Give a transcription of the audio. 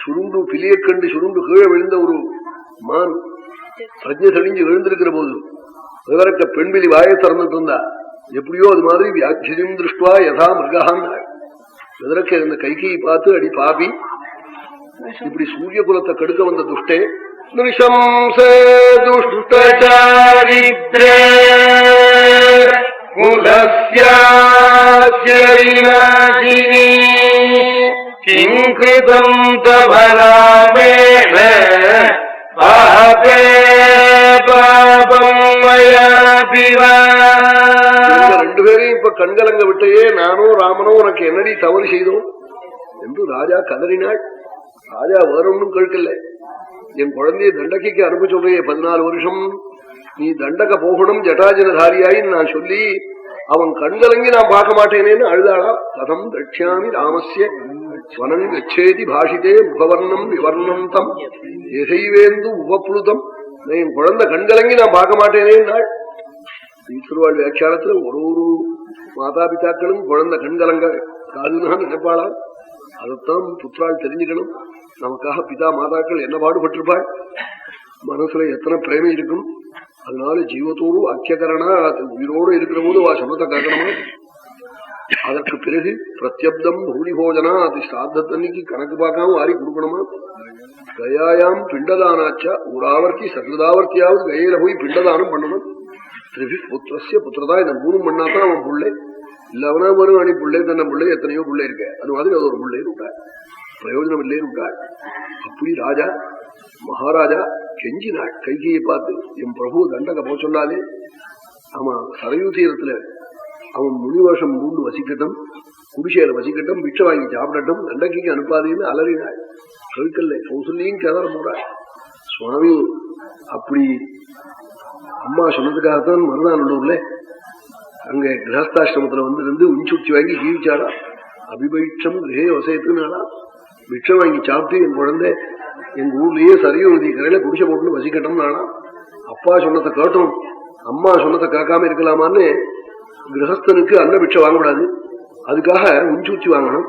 சுருண்டு பிலியை கண்டு சுருண்டு கீழே விழுந்த ஒரு மான் பிரஜை தெளிஞ்சு விழுந்திருக்கிற போது விவரக்க பெண்பிலி வாயை திறந்துட்டு இருந்தா எப்படியோ அது மாதிரி வியாட்சியம் திருஷ்டுவா யதா மிருகான் விவரக்க இருந்த கைகையை பார்த்து அடி பாபி இப்படி சூரிய குலத்தை கெடுக்க வந்த துஷ்டே நிருஷம்சே துஷ்டசாரித்ர குலஸ்யாஸ்ய விநாசினி கிங்கிருதம் தபராமேண பாபே பாபம் மயாபிவா. ரெண்டு பேரையும் இப்ப கண்கலங்க விட்டையே, நானோ ராமனோ உனக்கு என்னடி தவறு செய்தோம் என்று ராஜா கதறினாள். ராஜா வேறொன்னும் கேட்கல, என் குழந்தைய தண்டகைக்கு அனுப்ப சொல்றையே 14 வருஷம் நீ தண்டக போகணும் ஜட்டாஜனதாரியாயின்னு நான் சொல்லி அவன் கண்கலங்கி நான் பார்க்க மாட்டேனேன்னு அழுதாளா. கதம் தட்சியாமி ராமஸ்ய வனம் கச்சேதி பாஷிதே முகவர்ணம் விவர்ணம் தம் எசைவேந்து உபப்ளுதம். என் குழந்தை கண்கலங்கி நான் பார்க்க மாட்டேனேன்னாள். திருவாள் வியாக்கியானத்துல ஒரு மாதா பிதாக்களும் குழந்தை கண்கலங்க காதுதான் நினைப்பாளா. அதைத்தான் புத்திரால் தெரிஞ்சுக்கணும். நமக்காக பிதா மாதாக்கள் என்ன பாடுபட்டிருப்பாள், மனசுல எத்தனை பிரேமை இருக்கும். அதனால ஜீவத்தோடு வாக்கியகரணா உயிரோடு இருக்கிற போது வா சமத்தை காக்கணுமா. அதற்கு பிறகு பிரத்யப்தம் பூரி போஜனா அது சாத்தத்தன்னைக்கு கணக்கு பார்க்காம வாரி கொடுக்கணுமா. கயாயாம் பிண்டதானாச்சா ஒரு ஆவர்த்தி சகிருதாவர்த்தியாவது கயில போய் பிண்டதானம் பண்ணணும். திரிபி புத்திரஸ்ய புத்திரதா இந்த 3 பண்ணாதான் அவன் பிள்ளை இல்லவனா வரும். அணி பிள்ளை தன்னை பிள்ளை எத்தனையோ பிள்ளை இருக்க, அது மாதிரி அது ஒரு பிள்ளைன்னு விட்டாள், பிரயோஜனம் இல்லைன்னு விட்டாள். அப்படி ராஜா மகாராஜா கெஞ்சினாள் கைகையை பார்த்து, என் பிரபு தண்டக போக சொன்னாலே அவன் சரையூ தீரத்துல அவன் முனிவர்ஷம் மூண்டு வசிக்கட்டும், குடிசையில வசிக்கட்டும், பிட்சை வாங்கி சாப்பிடட்டும், தண்டகைக்கு அனுப்பாதேன்னு அலறினாள். கேட்கல, கௌசல்யும் கேதார போறாள். சுவாமி அப்படி அம்மா சொன்னதுக்காகத்தான் மருதானூர்ல அங்க கிரகஸ்தாசிரமத்துல இருந்து உஞ்சுச்சி வாங்கி ஜீவிச்சாரா. அபிபைட்சம் கிரகே வசயத்துனாலா, பிட்சை வாங்கி சாப்பிட்டு என் குழந்தை எங்க ஊர்லயே சரியோ நதி கரையில குடிசை போட்டுன்னு வசிக்கட்டும் நானா. அப்பா சொன்னதை கேட்டோம், அம்மா சொன்னதை கேட்காம இருக்கலாமான்னு கிரகஸ்தனுக்கு அன்ன பிட்சை வாங்கக்கூடாது, அதுக்காக உஞ்சுச்சி வாங்கணும்.